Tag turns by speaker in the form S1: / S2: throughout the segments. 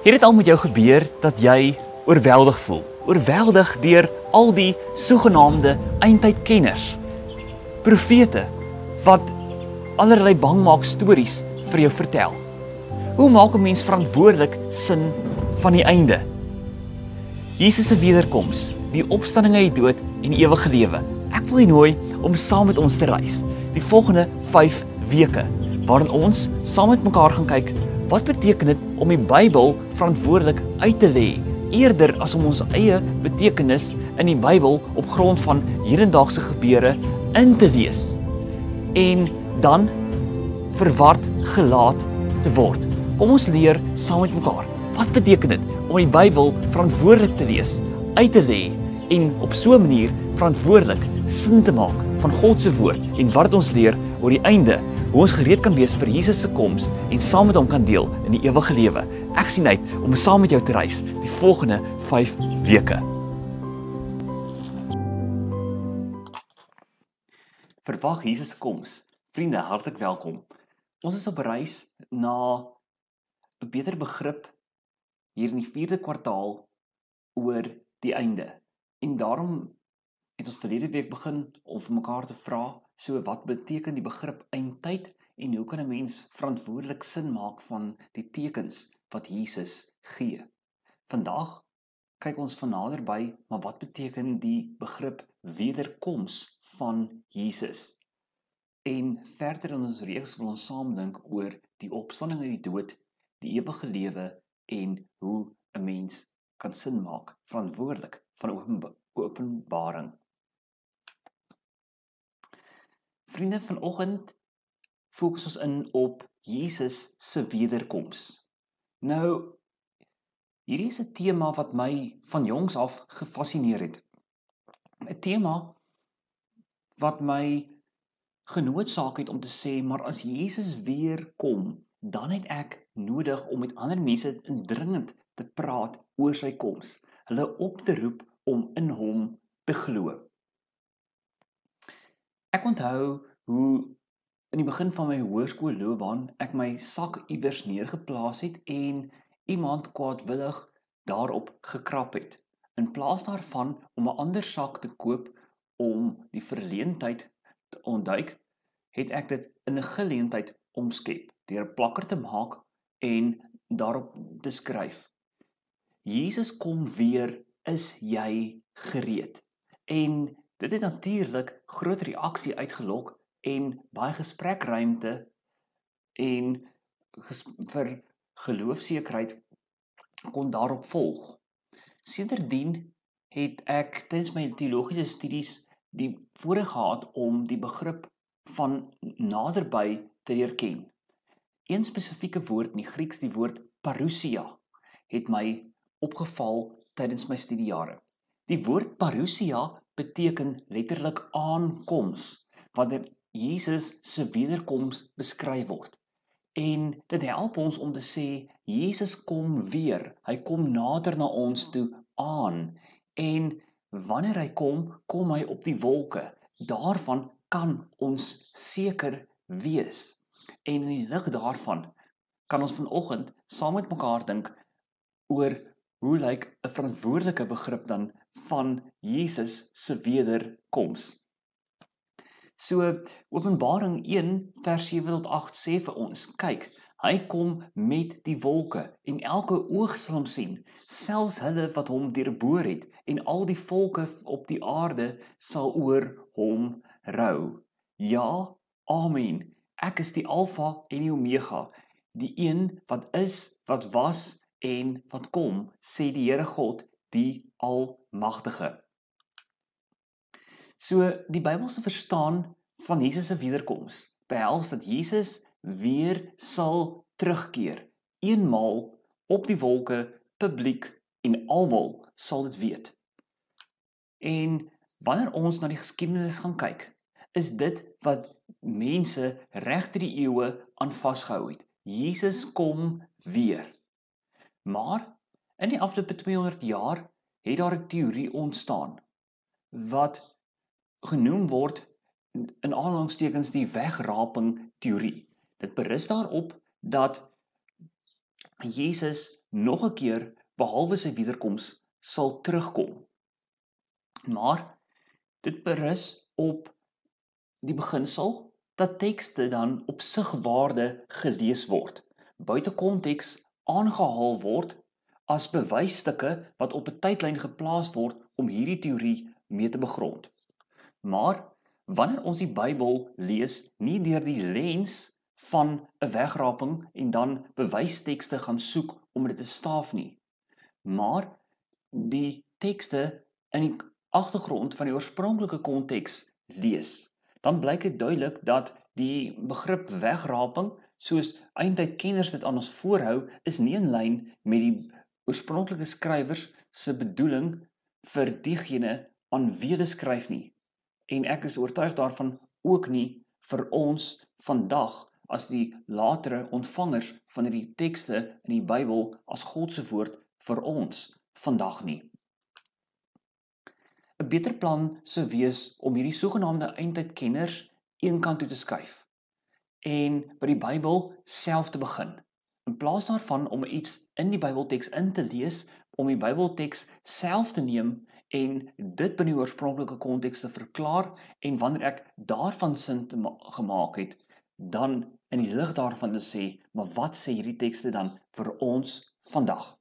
S1: Het dit al met jou gebeur dat jy oorweldig voel? Oorweldig deur al die sogenaamde eindtydkenners, profete wat allerlei bangmaak stories vir jou vertel. Hoe maak 'n mens verantwoordelik sin van die einde? Jesus se wederkoms, die opstanding uit die dood en die ewige lewe. Ek wil jou nooi om saam met ons te reis die volgende 5 weke, waarin ons saam met mekaar gaan kyk, wat beteken dit om die Bybel verantwoordelik uit te lê, eerder as om ons eie betekenis in die Bybel op grond van hedendaagse gebeure in te lees en dan verward gelaat te word. Kom ons leer saam met mekaar, wat beteken dit om die Bybel verantwoordelik te lees, uit te lê en op so 'n manier verantwoordelik sin te maak van God se woord en wat ons leer oor die einde, hoe ons gereed kan wees vir Jesus se koms en saam met hom kan deel in die ewige lewe. Ek sien uit om saam met jou te reis die volgende 5 weke. Verwag Jesus se koms. Vriende, hartlik welkom. Ons is op reis na 'n beter begrip hier in die 4de kwartaal oor die einde. En daarom het ons verlede week begin om vir mekaar te vra, so wat beteken die begrip eindtyd en hoe kan 'n mens verantwoordelik sin maak van die tekens wat Jesus gee? Vandag kyk ons van naderby, maar wat beteken die begrip wederkoms van Jesus? En verder in ons reeks wil ons saam dink oor die opstanding uit die dood, die ewige lewe en hoe 'n mens kan sin maak, verantwoordelik van openbaring. Vriende, vanoggend fokus ons in op Jesus se wederkoms. Nou, hierdie is 'n tema wat my van jongs af gefassineer het. 'n Tema wat my genoodsaak het om te sê, maar as Jesus weer kom, dan het ek nodig om met ander mense indringend te praat oor sy koms, hulle op te roep om in hom te glo. Ek onthou hoe in die begin van my hoërskoolloopbaan ek my sak iewers neergeplaas het en iemand kwaadwillig daarop gekrap het. In plaas daarvan om 'n ander sak te koop om die verleentheid te ontduik, het ek dit in 'n geleentheid omskep deur 'n plakker te maak en daarop te skryf: Jesus kom weer, is jy gereed? En dit het natuurlik groot reaksie uitgelok en baie gesprekruimte en vir geloofsekerheid kon daarop volg. Sedertdien het ek tydens my teologiese studies die voorreg gehad om die begrip van naderby te leer ken. Een spesifieke woord in die Grieks, die woord parousia, het my opgeval tydens my studiejare. Die woord parousia beteken letterlik aankoms, wanneer Jesus se wederkoms beskryf word. En dit help ons om te sê, Jesus kom weer, hy kom nader na ons toe aan, en wanneer hy kom, kom hy op die wolke. Daarvan kan ons seker wees. En in die lig daarvan kan ons vanoggend saam met mekaar dink oor hoe lyk 'n verantwoordelike begrip dan van Jesus se wederkoms. So, Openbaring 1 vers 7 tot 8 sê vir ons, kyk, hy kom met die wolke en elke oog sal hom sien, selfs hulle wat hom deurboor het en al die volke op die aarde sal oor hom rou. Ja, amen. Ek is die Alfa en die Omega, die een wat is, wat was en wat kom, sê die Here God, die Almagtige. So, die Bybelse verstaan van Jesus se wederkoms behels dat Jesus weer sal terugkeer, eenmaal op die wolke, publiek en almal sal dit weet. En wanneer ons na die geskiedenis gaan kyk, is dit wat mense regter die eeue aan vasgehou het. Jesus kom weer. Maar in die afgelope 200 jaar het daar 'n teorie ontstaan wat genoem word in aanhalingstekens die wegraping teorie. Dit berus daarop dat Jesus nog 'n keer behalwe sy wederkoms sal terugkom. Maar dit berus op die beginsel dat tekste dan op sigwaarde gelees word, buite konteks aangehaal word as bewysstukke wat op 'n tydlyn geplaas word om hierdie teorie mee te begrond. Maar wanneer ons die Bybel lees, nie deur die lens van 'n wegraping en dan bewystekste gaan soek om dit te staaf nie, maar die tekste in die agtergrond van die oorspronklike konteks lees, dan blyk dit duidelik dat die begrip wegraping, soos eindtydkenners dit aan ons voorhou, is nie in lyn met die oorspronklike skrywers se bedoeling vir diegene aan wie hulle skryf nie. En ek is oortuig daarvan ook nie vir ons vandag as die latere ontvangers van hierdie tekste in die Bybel as God se woord vir ons vandag nie. 'n Beter plan sou wees om hierdie sogenaamde eindtydkenners eenkant toe te skuif en by die Bybel self te begin. In plaas daarvan om iets in die Bybelteks in te lees, om die Bybelteks self te neem en dit binne die oorspronklike konteks te verklaar, en wanneer ek daarvan sin gemaak het, dan in die lig daarvan te sê, maar wat sê hierdie tekste dan vir ons vandag?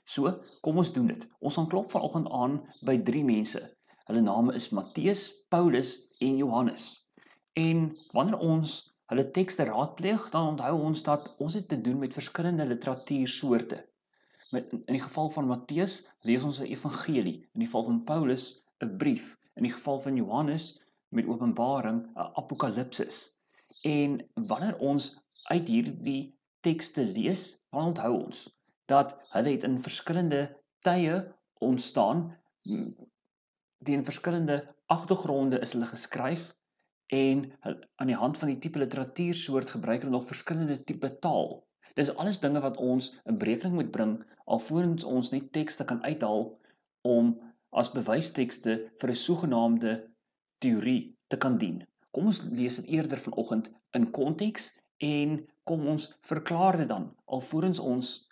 S1: So, kom ons doen dit. Ons gaan klop vanoggend aan by 3 mense. Hulle name is Matteus, Paulus en Johannes. En wanneer ons hulle tekste raadpleeg, dan onthou ons dat ons het te doen met verskillende literatuursoorte. In die geval van Matteus lees ons 'n evangelie, in die geval van Paulus 'n brief, in die geval van Johannes met Openbaring 'n apokalipsis. En wanneer ons uit hierdie tekste lees, dan onthou ons dat hulle het in verskillende tye ontstaan, teen verskillende agtergronde is hulle geskryf, en aan die hand van die tipe literatuursoort gebruik hulle nog verskillende tipe taal. Dis alles dinge wat ons in berekening moet bring alvorens ons net tekste kan uithaal om as bewystekste vir 'n sogenaamde teorie te kan dien. Kom ons lees dit eerder vanoggend in konteks en kom ons verklaar dit dan alvorens ons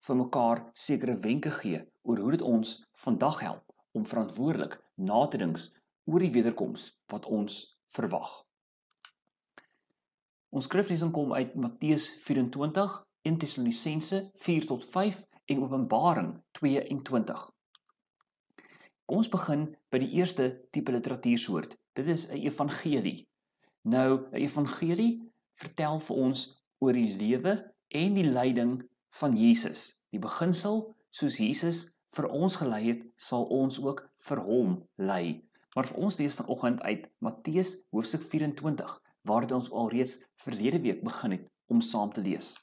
S1: vir mekaar sekere wenke gee oor hoe dit ons vandag help om verantwoordelik na te dink oor die wederkoms wat ons verwag. Ons skriflesing kom uit Matteus 24, 1 Tessalonisense 4-5 en Openbaring 22. Kom ons begin by die eerste tipe literatuursoort. Dit is 'n evangelie. Nou, 'n evangelie vertel vir ons oor die lewe en die lyding van Jesus. Die beginsel, soos Jesus vir ons gelei het, sal ons ook vir hom lei. Maar vir ons lees vanoggend uit Matteus hoofstuk 24, waar dit ons alreeds verlede week begin het om saam te lees.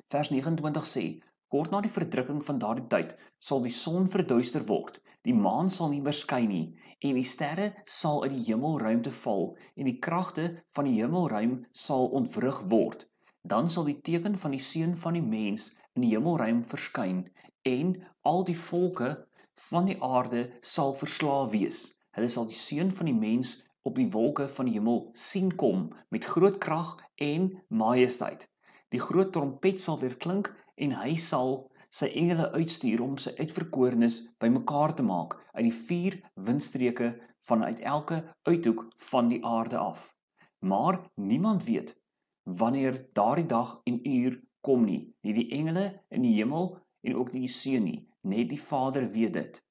S1: Vers 29 sê, kort na die verdrukking van daardie tyd sal die son verduister word, die maan sal nie meer skyn nie, en die sterre sal uit die hemelruimte val, en die kragte van die hemelruim sal ontwrig word. Dan sal die teken van die seun van die mens in die hemelruim verskyn, en al die volke van die aarde sal verslae wees. Hulle sal die seun van die mens op die wolke van die hemel sien kom met groot krag en majesteit. Die groot trompet sal weer klink en hy sal sy engele uitstuur om sy uitverkorenes bymekaar te maak uit die 4 windstreke vanuit elke uithoek van die aarde af. Maar niemand weet wanneer daardie dag en uur kom nie die engele in die hemel en ook nie die seun nie, net die Vader weet dit.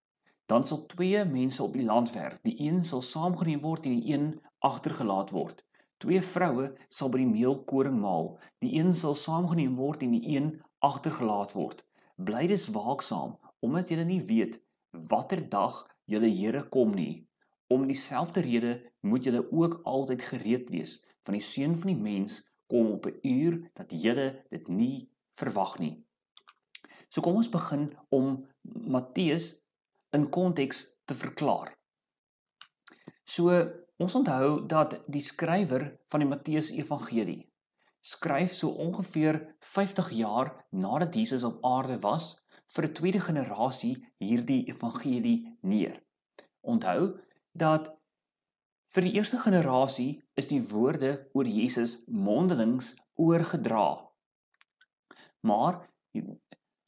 S1: Dan sal 2 mense op die land werk, die een sal saamgeneem word en die een agtergelaat word. 2 vroue sal by die meelkoring maal, die een sal saamgeneem word en die een agtergelaat word. Bly dus waaksaam, omdat julle nie weet watter dag julle Here kom nie. Om dieselfde rede moet julle ook altyd gereed wees, want die seun van die mens kom op 'n uur dat julle dit nie verwag nie. So kom ons begin om Matteus in konteks te verklaar. So ons onthou dat die skrywer van die Matteus Evangelie skryf so ongeveer 50 jaar nadat Jesus op aarde was vir 'n tweede generasie hierdie evangelie neer. Onthou dat vir die eerste generasie is die woorde oor Jesus mondelings oorgedra. Maar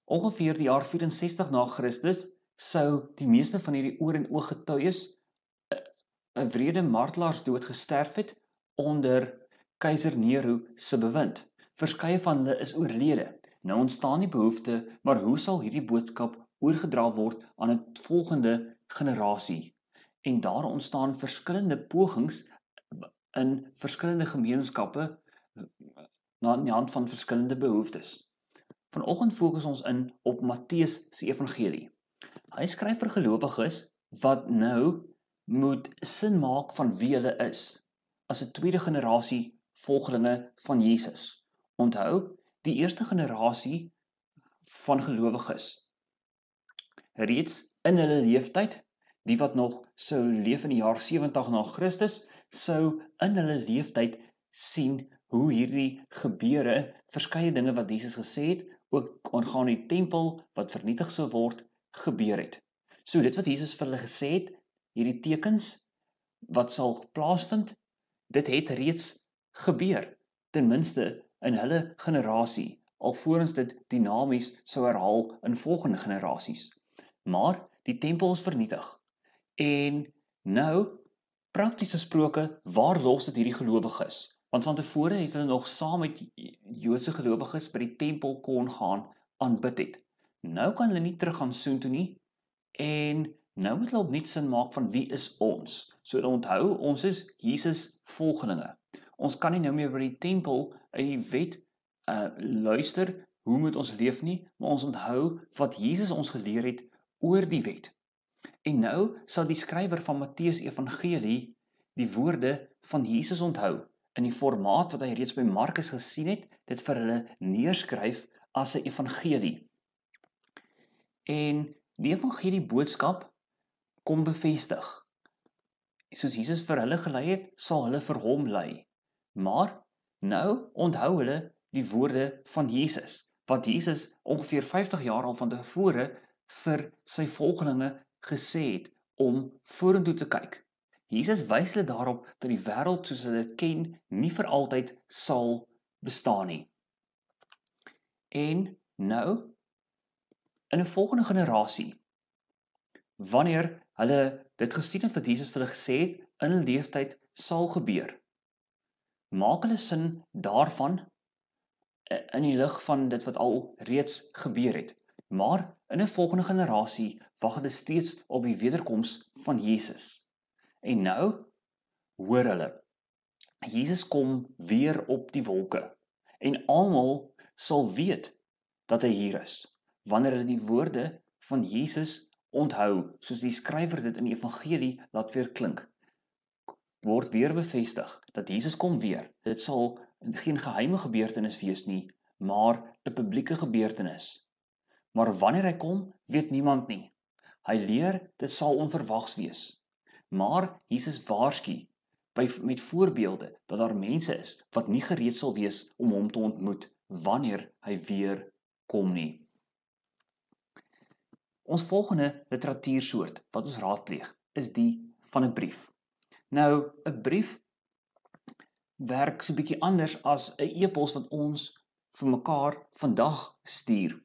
S1: Ongeveer die jaar 64 na Christus sou die meeste van hierdie oor en oog getuies 'n wrede martelaarsdood gesterf het onder keiser Nero se bewind. Verskeie van hulle is oorlede. Nou ontstaan die behoefte, maar hoe sal hierdie boodskap oorgedra word aan 'n volgende generasie? En daar ontstaan verskillende pogings in verskillende gemeenskappe aan die hand van verskillende behoeftes. Vanoggend fokus ons in op Matteus se evangelie. Hy skryf vir gelowiges wat nou moet sin maak van wie hulle is, as 'n tweede generasie volgelinge van Jesus. Onthou, die eerste generasie van gelowiges, reeds in hulle leeftyd, die wat nog sou leef in die jaar 70 na Christus, sou in hulle leeftyd sien hoe hierdie gebeure, verskeie dinge wat Jesus gesê het, ook aangaande die tempel wat vernietig sou word, gebeur het. So dit wat Jesus vir hulle gesê het, hierdie tekens wat sal plaasvind, dit het reeds gebeur, ten minste in hulle generasie, alvorens dit dinamies sou herhaal in volgende generasies. Maar die tempel is vernietig. En nou, prakties gesproke, waar los dit hierdie gelowiges? Want van tevore het hulle nog saam met Joodse gelowiges by die tempel kon gaan aanbid het. Nou kan hulle nie terug gaan soontoe nie, en nou moet hulle opnuut sin maak van wie is ons. So onthou, ons is Jesus volgelinge. Ons kan nie nou meer by die tempel uit die wet luister, hoe moet ons leef nie, maar ons onthou wat Jesus ons geleer het oor die wet. En nou sal die skrywer van Matteus Evangelie die woorde van Jesus onthou, in die formaat wat hy reeds by Markus gesien het, dit vir hulle neerskryf as 'n evangelie. En die evangelie boodskap kom bevestig. Soos Jesus vir hulle gelei het, sal hulle vir hom lei. Maar nou onthou hulle die woorde van Jesus, wat Jesus ongeveer 50 jaar al van tevore vir sy volgelinge gesê het om vorentoe te kyk. Jesus wys hulle daarop dat die wêreld soos hulle dit ken nie vir altyd sal bestaan nie. En nou, in 'n volgende generasie, wanneer hulle dit gesien het wat Jesus vir hulle gesê het, in hulle leeftyd sal gebeur, maak hulle sin daarvan in die lig van dit wat al reeds gebeur het. Maar in 'n volgende generasie wag hulle steeds op die wederkoms van Jesus. En nou hoor hulle, Jesus kom weer op die wolke, en almal sal weet dat hy hier is, wanneer hulle die woorde van Jesus onthou, soos die skrywer dit in die evangelie laat weer klink. Word weer bevestig dat Jesus kom weer. Dit sal geen geheime gebeurtenis wees nie, maar 'n publieke gebeurtenis. Maar wanneer hy kom, weet niemand nie. Hy leer, dit sal onverwags wees. Maar Jesus waarsku met voorbeelde dat daar mense is wat nie gereed sal wees om hom te ontmoet wanneer hy weer kom nie. Ons volgende literatuursoort wat ons raadpleeg is die van 'n brief. Nou, 'n brief werk so 'n bietjie anders as 'n e-pos wat ons vir mekaar vandag stuur.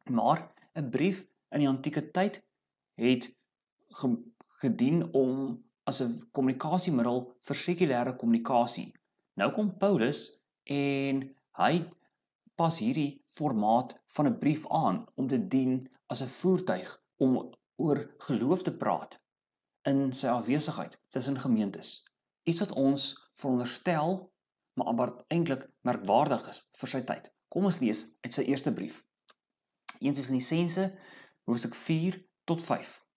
S1: Maar 'n brief in die antieke tyd het gedien om as 'n kommunikasiemiddel vir sekulêre kommunikasie. Nou kom Paulus en hy pas hierdie formaat van 'n brief aan om te dien as 'n voertuig om oor geloof te praat in sy afwesigheid tussen gemeentes. Iets wat ons veronderstel, maar wat eintlik merkwaardig is vir sy tyd. Kom ons lees uit sy eerste brief. 1 Tessalonisense hoofstuk 4 tot 5.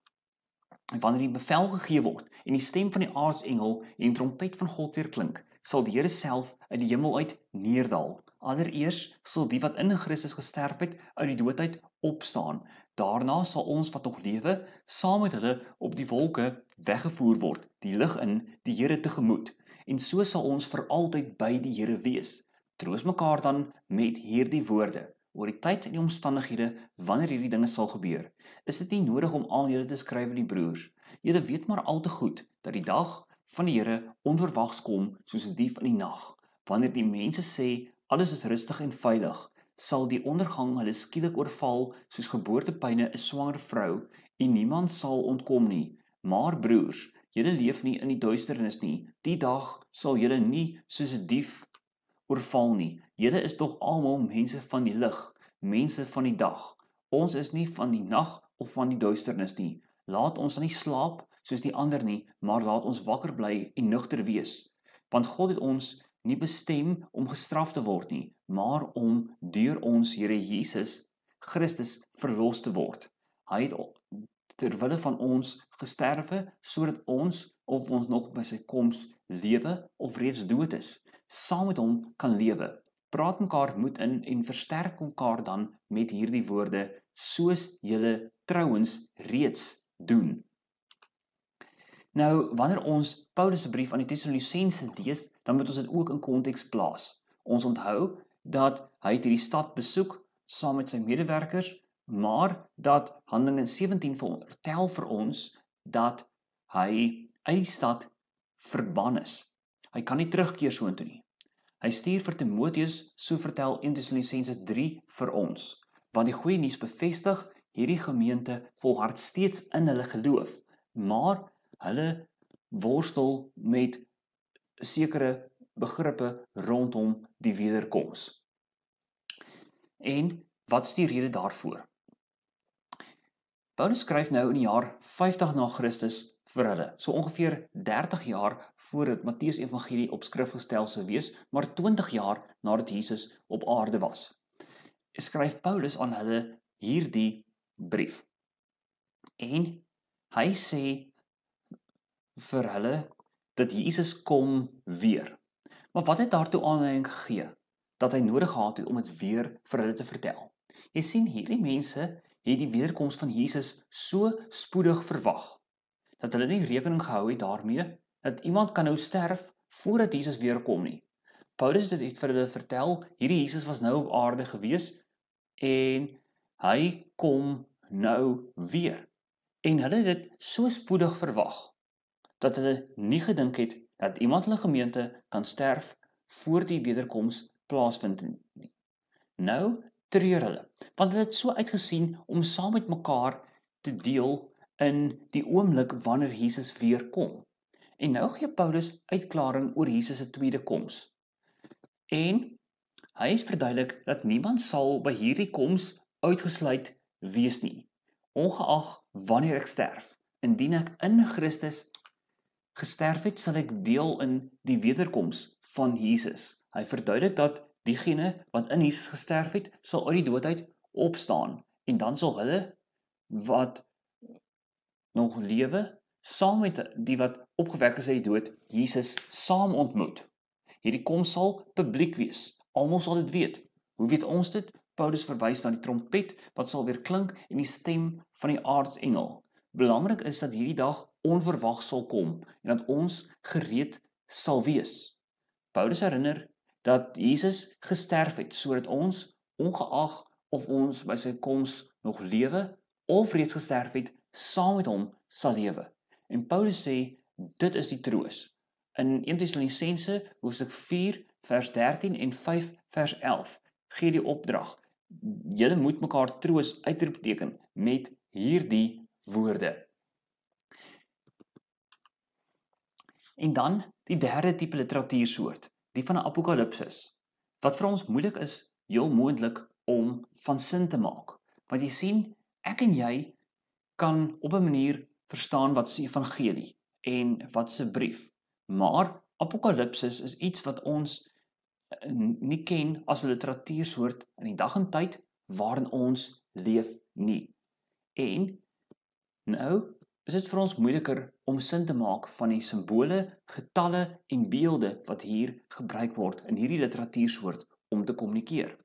S1: Wanneer die bevel gegee word en die stem van die aartsengel en die trompet van God weer klink, sal die Here self uit die hemel uit neerdal. Allereers sal die wat in Christus gesterf het uit die dood uit opstaan. Daarna sal ons wat nog lewe saam met hulle op die wolke weggevoer word, die lig in, die Here tegemoet. En so sal ons vir altyd by die Here wees. Troos mekaar dan met hierdie woorde. Oor die tyd en die omstandighede wanneer hierdie dinge sal gebeur, is dit nie nodig om aan julle te skryf, die broers. Julle weet maar al te goed dat die dag van die Here onverwags kom soos 'n dief in die nag. Wanneer die mense sê alles is rustig en veilig, sal die ondergang hulle skielik oorval soos geboortepyne 'n swanger vrou, en niemand sal ontkom nie. Maar broers, julle leef nie in die duisternis nie. Die dag sal julle nie soos 'n dief oorval nie. Julle is tog almal mense van die lig, mense van die dag. Ons is nie van die nag of van die duisternis nie. Laat ons dan nie slaap soos die ander nie, maar laat ons wakker bly en nugter wees. Want God het ons nie bestem om gestraf te word nie, maar om deur ons Here Jesus Christus verlos te word. Hy het terwille van ons gesterwe, sodat ons, of ons nog by sy koms lewe of reeds dood is, saam met hom kan lewe. Praat mekaar moed in en versterk mekaar dan met hierdie woorde, soos julle trouens reeds doen. Nou, wanneer ons Paulus se brief aan die Tessalonisense lees, dan moet ons dit ook in konteks plaas. Ons onthou dat hy hierdie stad besoek saam met sy medewerkers, maar dat Handelinge 17 vertel vir ons dat hy uit die stad verban is. Hy kan nie terugkeer soontoe nie. Hy stuur vir Timoteus, so vertel 1 Tessalonisense 3 vir ons, want die goeie nuus bevestig, hierdie gemeente volhard steeds in hulle geloof, maar hulle worstel met sekere begrippe rondom die wederkoms. En wat is die rede daarvoor? Paulus skryf nou in die jaar 50 na Christus vir hulle, so ongeveer 30 jaar voordat Matteus Evangelie op skrif gestel sou wees, maar 20 jaar nadat Jesus op aarde was. Skryf Paulus aan hulle hierdie brief. En hy sê vir hulle dat Jesus kom weer. Maar wat het daartoe aanleiding gegee dat hy nodig gehad het om dit weer vir hulle te vertel? Jy sien, hierdie mense het die wederkoms van Jesus so spoedig verwag dat hulle nie rekening gehou het daarmee dat iemand kan nou sterf voordat Jesus weer kom nie. Paulus het vir hulle vertel, hierdie Jesus was nou op aarde gewees en hy kom nou weer. En hulle het dit so spoedig verwag dat hulle nie gedink het dat iemand hulle gemeente kan sterf voor die wederkoms plaasvind nie. Nou treur hulle, want hulle het so uitgesien om saam met mekaar te deel in die oomblik wanneer Jesus weer kom. En nou gee Paulus uitklaring oor Jesus se tweede koms. En hy is verduidelik dat niemand sal by hierdie koms uitgesluit wees nie, ongeag wanneer ek sterf. Indien ek in Christus gesterf het, sal ek deel in die wederkoms van Jesus. Hy verduidelik dat diegene wat in Jesus gesterf het, sal uit die dood uit opstaan, en dan sal hulle wat nog lewe, saam met die wat opgewek is uit die dood, Jesus saam ontmoet. Hierdie koms sal publiek wees. Almal sal dit weet. Hoe weet ons dit? Paulus verwys na die trompet wat sal weer klink en die stem van die aartsengel. Belangrik is dat hierdie dag onverwags sal kom en dat ons gereed sal wees. Paulus herinner dat Jesus gesterf het sodat ons, ongeag of ons by sy koms nog lewe of reeds gesterf het, saam met hom sal lewe. En Paulus sê, dit is die troos. In 1 Tessalonisense hoofstuk 4 vers 13 en 5 vers 11 gee die opdrag. Julle moet mekaar troos uitroepteken met hierdie woorde. En dan die derde tipe literatuursoort, die van 'n apokalipsis, wat vir ons moeilik is, heel moontlik om van sin te maak. Want jy sien, ek en jy kan op 'n manier verstaan wat se evangelie en wat se brief, maar apokalipsis is iets wat ons nie ken as 'n literatuursoort in die dag en tyd waarin ons leef nie. En nou is dit vir ons moeiliker om sin te maak van die simbole, getalle en beelde wat hier gebruik word in hierdie literatuursoort om te kommunikeer.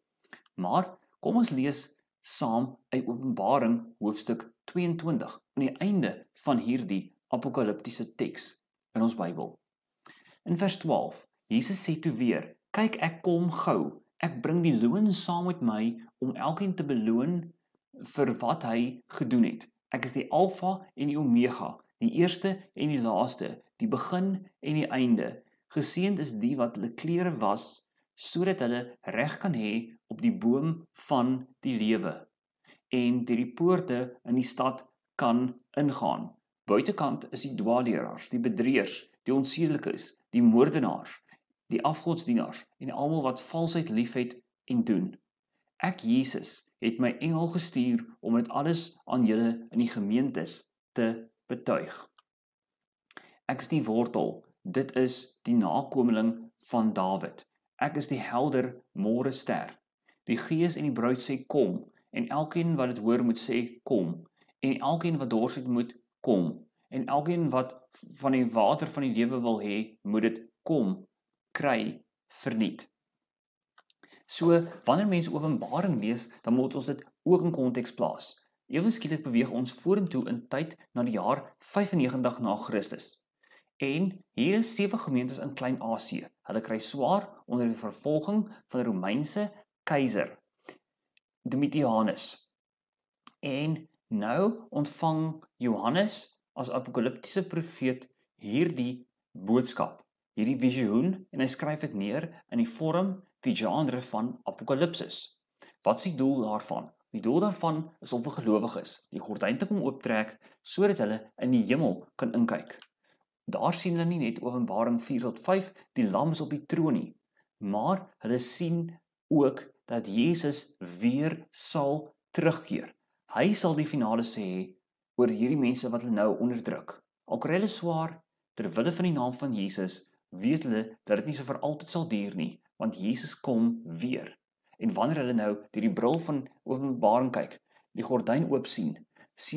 S1: Maar kom ons lees saam uit Openbaring hoofstuk 22 aan die einde van hierdie apokaliptiese teks in ons Bybel. In vers 12, Jesus sê toe weer, kyk ek kom gou, ek bring die loon saam met my om elkeen te beloon vir wat hy gedoen het. Ek is die Alfa en die Omega, die eerste en die laaste, die begin en die einde. Geseënd is die wat hulle klere was, sodat hulle reg kan hê op die boom van die lewe en deur die poorte in die stad kan ingaan. Buitekant is die dwaalleraars, die bedrieërs, die onsedelikes, die moordenaars, die afgodsdienaars en almal wat valsheid liefhet en doen. Ek, Jesus, het my engel gestuur om dit alles aan julle in die gemeentes te betuig. Ek is die wortel, dit is die nakomeling van Dawid. Ek is die helder môre ster. Die Gees en die bruid sê kom, en elkeen wat dit hoor moet sê kom, en elkeen wat dors het moet kom, en elkeen wat van die water van die lewe wil hê, moet dit kom, kry, verniet. So, wanneer mense Openbaring lees, dan moet ons dit ook in konteks plaas. Ewe skielik beweeg ons vorentoe in tyd na die jaar 95 na Christus. En hier is 7 gemeentes in Klein-Asië. Hulle kry swaar onder die vervolging van die Romeinse keiser, Domitianus. En nou ontvang Johannes as apokaliptiese profeet hierdie boodskap, hierdie visioen, en hy skryf dit neer in die vorm, die genre van apokalipsis. Wat is die doel daarvan? Die doel daarvan is om vir gelowiges die gordyn te kom ooptrek, sodat hulle in die hemel kan inkyk. Daar sien hulle nie net Openbaring 4 tot 5, die lam is op die troon nie, maar hulle sien ook dat Jesus weer sal terugkeer. Hy sal die finale sê oor hierdie mense wat hulle nou onderdruk. Al kry hulle swaar, ter wille van die naam van Jesus, weet hulle dat dit nie so vir altyd sal duur nie, want Jesus kom weer. En wanneer hulle nou deur die bril van Openbaring kyk, die gordyn oop sien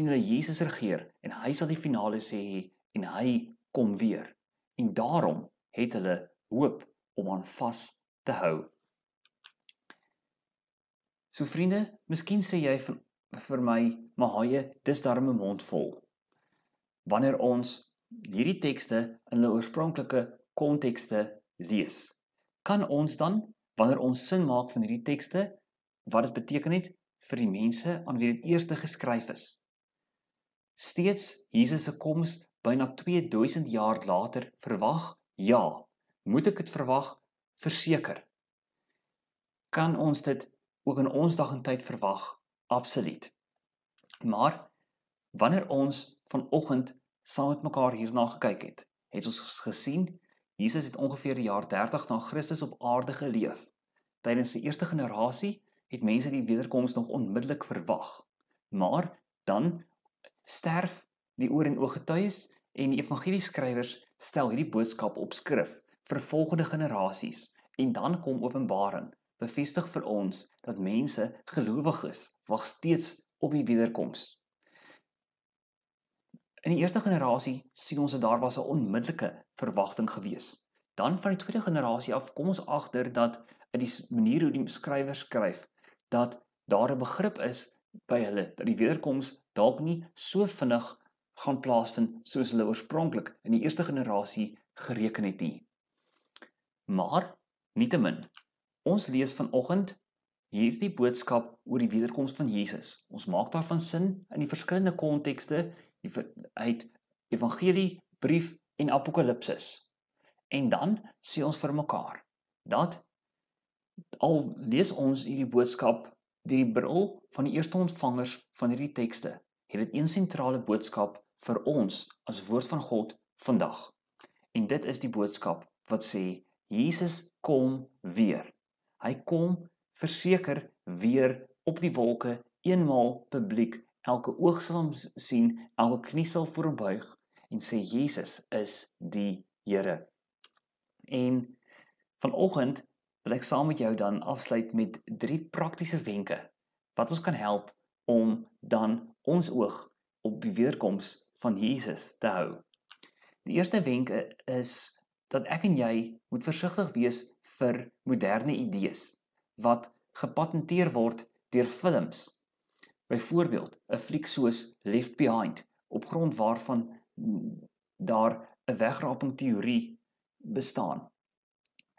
S1: hulle Jesus regeer, en hy sal die finale sê, en hy kom weer. En daarom het hulle hoop om aan vas te hou. So vriende, miskien sê jy vir my, maar Haie, dis darm 'n mond vol. Wanneer ons hierdie tekste in hulle oorspronklike kontekste lees, kan ons dan, wanneer ons sin maak van hierdie tekste, wat dit beteken het vir die mense aan wie dit eerste geskryf is, steeds Jesus se koms byna 2000 jaar later verwag? Ja. Moet ek dit verwag? Verseker. Kan ons dit ook in ons dag en tyd verwag? Absoluut. Maar wanneer ons vanoggend saam met mekaar hierna gekyk het ons gesien, Jesus het ongeveer die jaar 30 na Christus op aarde geleef. Tydens die eerste generasie het mense die wederkoms nog onmiddellik verwag. Maar dan sterf die oor en oog getuies en die evangelieskrywers stel hierdie boodskap op skrif vir volgende generasies. En dan kom Openbaring, bevestig vir ons dat mense gelowig is, wag steeds op die wederkoms. In die eerste generasie sien ons dat daar was 'n onmiddellike verwagting gewees. Dan van die tweede generasie af kom ons agter dat in die manier hoe die skrywer skryf, dat daar 'n begrip is by hulle dat die wederkoms dalk nie so vinnig gaan plaasvind soos hulle oorspronklik in die eerste generasie gereken het nie. Maar nietemin, ons lees vanoggend hierdie boodskap oor die wederkoms van Jesus. Ons maak daarvan sin in die verskillende kontekste uit evangelie, brief en apokalipsis. En dan sê ons vir mekaar dat al lees ons hierdie boodskap deur die bril van die eerste ontvangers van hierdie tekste, het dit een sentrale boodskap vir ons as woord van God vandag. En dit is die boodskap wat sê, Jesus kom weer. Hy kom verseker weer op die wolke, eenmaal publiek. Elke oog sal hom sien, elke knie sal voor hom buig en sê Jesus is die Here. En vanoggend wil ek saam met jou dan afsluit met 3 praktiese wenke wat ons kan help om dan ons oog op die weerkoms van Jesus te hou. Die eerste wenk is dat ek en jy moet versigtig wees vir moderne idees wat gepatenteer word deur films. Byvoorbeeld, 'n fliek soos Left Behind, op grond waarvan daar 'n wegraping teorie bestaan.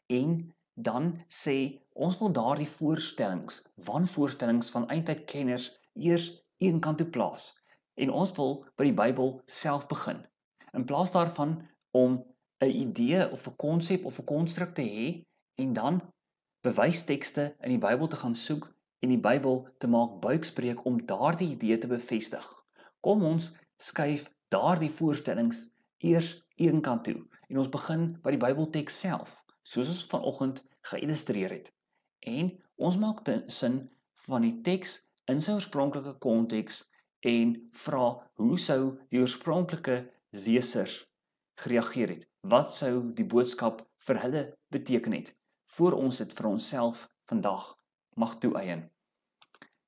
S1: En dan sê ons wil daardie wanvoorstellings van eindtydkenners eers eenkant toe plaas. En ons wil by die Bybel self begin. In plaas daarvan om 'n idee of 'n konsep of 'n konstruk te hê en dan bewystekste in die Bybel te gaan soek en die Bybel te maak buikspreek om daardie idee te bevestig. Kom ons skuif daardie voorstellings eers een kant toe en ons begin by die Bybelteks self, soos ons vanoggend geïllustreer het. En ons maak sin van die teks in sy oorspronklike konteks en vra hoe sou die oorspronklike lesers gereageer het? Wat sou die boodskap vir hulle beteken het? Voor ons dit vir onsself vandag mag toeëien.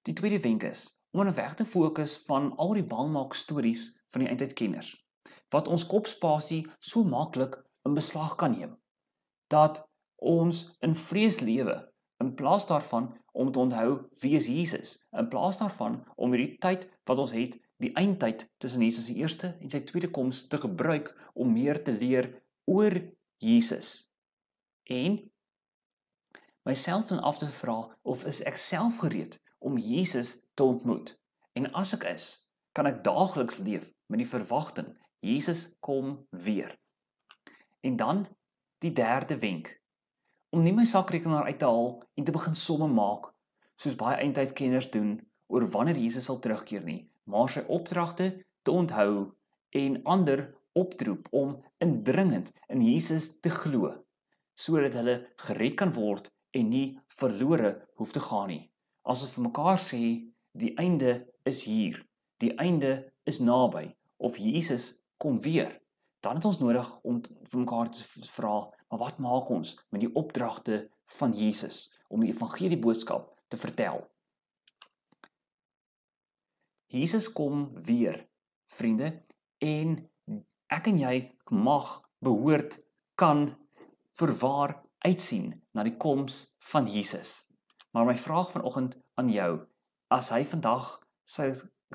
S1: Die tweede wenk is om weg te fokus van al die bangmaak stories van die eindtydkenners, wat ons kopspasie so maklik in beslag kan neem, dat ons in vrees lewe, in plaas daarvan om te onthou wie is Jesus, in plaas daarvan om hierdie tyd wat ons het, die eindtyd tussen Jesus se eerste en sy tweede koms te gebruik om meer te leer oor Jesus. En myself dan af te vra of is ek self gereed om Jesus te ontmoet? En as ek is, kan ek daagliks leef met die verwagting, Jesus kom weer. En dan die derde wenk, om nie my sakrekenaar uit te haal en te begin somme maak, soos baie eindtydkenners doen, oor wanneer Jesus sal terugkeer nie, maar sy opdragte te onthou en ander optroep om indringend in Jesus te glo, sodat hulle gered kan word en nie verlore hoef te gaan nie. As ons vir mekaar sê, die einde is hier, die einde is naby, of Jesus kom weer, dan het ons nodig om vir mekaar te vra, maar wat maak ons met die opdragte van Jesus, om die evangelie boodskap te vertel? Jesus kom weer, vriende, en ek en jy mag, behoort, kan, voorwaar uitsien na die koms van Jesus. Maar my vraag vanoggend aan jou, as hy vandag sou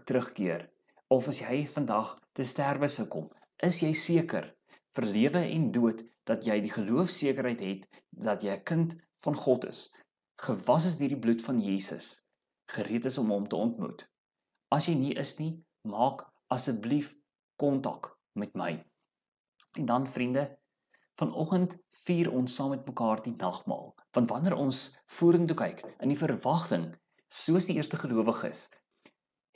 S1: terugkeer, of as hy vandag te sterwe sou kom, is jy seker vir lewe en dood dat jy die geloofsekerheid het dat jy 'n kind van God is, gewas is deur die bloed van Jesus, gereed is om hom te ontmoet? As jy nie is nie, maak asseblief kontak met my. En dan vriende, vanoggend vier ons saam met mekaar die nagmaal, want wanneer ons vorentoe kyk in die verwagting, soos die eerste gelowiges,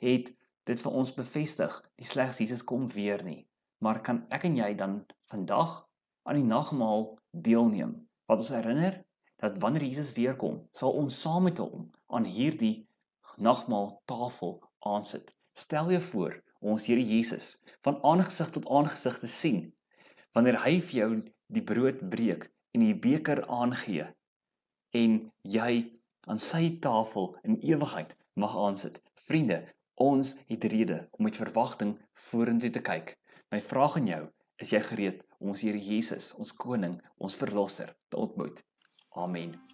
S1: het dit vir ons bevestig, nie slegs Jesus kom weer nie, maar kan ek en jy dan vandag aan die nagmaal deelneem, wat ons herinner, dat wanneer Jesus weer kom, sal ons saam met hom aan hierdie nagmaal tafel aansit. Stel jou voor, ons Here Jesus, van aangesig tot aangesig te sien, wanneer hy vir jou die brood breek en die beker aangee, en jy aan sy tafel in ewigheid mag aansit. Vriende, ons het rede om met verwagting vorentoe te kyk. My vraag aan jou, is jy gereed om ons Here Jesus, ons koning, ons verlosser te ontmoet? Amen.